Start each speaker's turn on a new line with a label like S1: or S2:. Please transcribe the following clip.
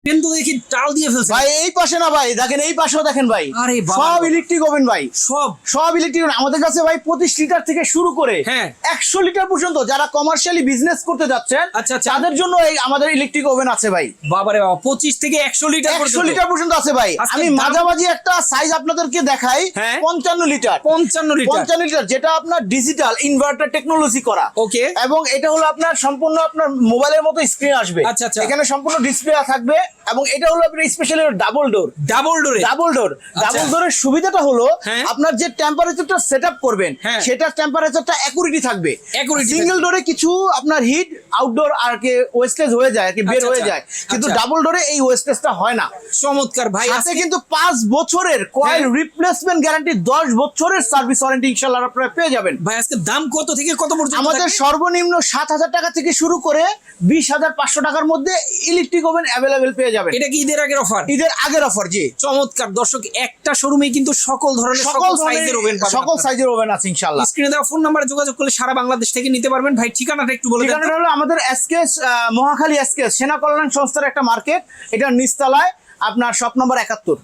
S1: কিন্তু দেখি টাল দিয়ে ফেলছে
S2: ভাই এই পাশে না ভাই, দেখেন এই পাশেও দেখেন ভাই,
S1: আরে বাবা
S2: সব ইলেকট্রিক ওভেন ভাই,
S1: সব
S2: সব ইলেকট্রিক। আমাদের কাছে ভাই 25 লিটার থেকে শুরু করে
S1: হ্যাঁ
S2: 100 লিটার পর্যন্ত যারা কমার্শিয়ালি বিজনেস করতে যাচ্ছেন
S1: আচ্ছা আচ্ছা
S2: তাদের জন্য এই আমাদের ইলেকট্রিক ওভেন আছে ভাই।
S1: বাবারে বাবা 25 থেকে 100 লিটার
S2: 100 লিটার পর্যন্ত আছে ভাই।
S1: আজকে
S2: আমি
S1: দাম-
S2: মাঝামাঝি একটা সাইজ আপনাদেরকে দেখাই,
S1: হ্যাঁ।
S2: 55 লিটার
S1: 55 লিটার
S2: 55 লিটার, যেটা আপনার ডিজিটাল ইনভার্টার টেকনোলজি করা।
S1: ওকে
S2: এবং এটা হলো আপনার সম্পূর্ণ আপনার মোবাইলের মতো স্ক্রিন আসবে।
S1: আচ্ছা, আচ্ছা।
S2: এখানে সম্পূর্ণ ডিসপ্লে থাকবে এবং এটা হলো আপনার স্পেশালি ডাবল ডোর।
S1: ডাবল ডোরে
S2: ডাবল ডোর, ডাবল ডোরের সুবিধাটা হলো
S1: হ্যাঁ।
S2: আপনার যে টেম্পারেচারটা সেটআপ করবেন
S1: হ্যাঁ।
S2: সেটার টেম্পারেচারটা অ্যাকুরেটলি থাকবে।
S1: Accuracy
S2: সিঙ্গেল ডোরে কিছু আপনার হিট আউটডোর আর কি ওয়েস্টেজ হয়ে যায়, আর কি বের
S1: আচ্ছা,
S2: হয়ে
S1: আচ্ছা।
S2: যায়, কিন্তু
S1: আচ্ছা।
S2: ডাবল ডোরে এই ওয়েস্টেজটা হয় না।
S1: চমৎকার ভাই
S2: সাথে
S1: আজকে
S2: কিন্তু 5 বছরের কয়েল
S1: হ্যাঁ।
S2: রিপ্লেসমেন্ট গ্যারান্টি, 10 বছরের সার্ভিস ওয়ারেন্টি ইনশাআল্লাহ আপনারা পেয়ে যাবেন।
S1: ভাই আজকে দাম কত থেকে কত পর্যন্ত
S2: আমাদের
S1: থাকবে?
S2: সর্বনিম্ন 7,000 টাকা থেকে শুরু করে 20,500 টাকার মধ্যে ইলেকট্রিক ওভেন অ্যাভেলেবেল পেয়ে যাবেন।
S1: এটা কি ঈদের আগের অফার?
S2: ঈদের আগের অফার। জি,
S1: চমৎকার দর্শক, একটা শোরুমে কিন্তু সকল ধরনের সকল সাইজের ওভেন পাবেন।
S2: সকল সাইজের ওভেন আছে ইনশাআল্লাহ।
S1: স্ক্রিনে দেওয়া ফোন নাম্বারে যোগাযোগ করলে সারা বাংলাদেশ থেকে নিতে পারবেন। ভাই ঠিকানাটা একটু বলে দেন।
S2: ঠিকানাটা হলো আমাদের এসকেএস মহাখালী এসকেএস সেনা কল্যাণ সংস্থার একটা মার্কেট, এটা নিচতলায়, আপনার শপ নম্বর 71।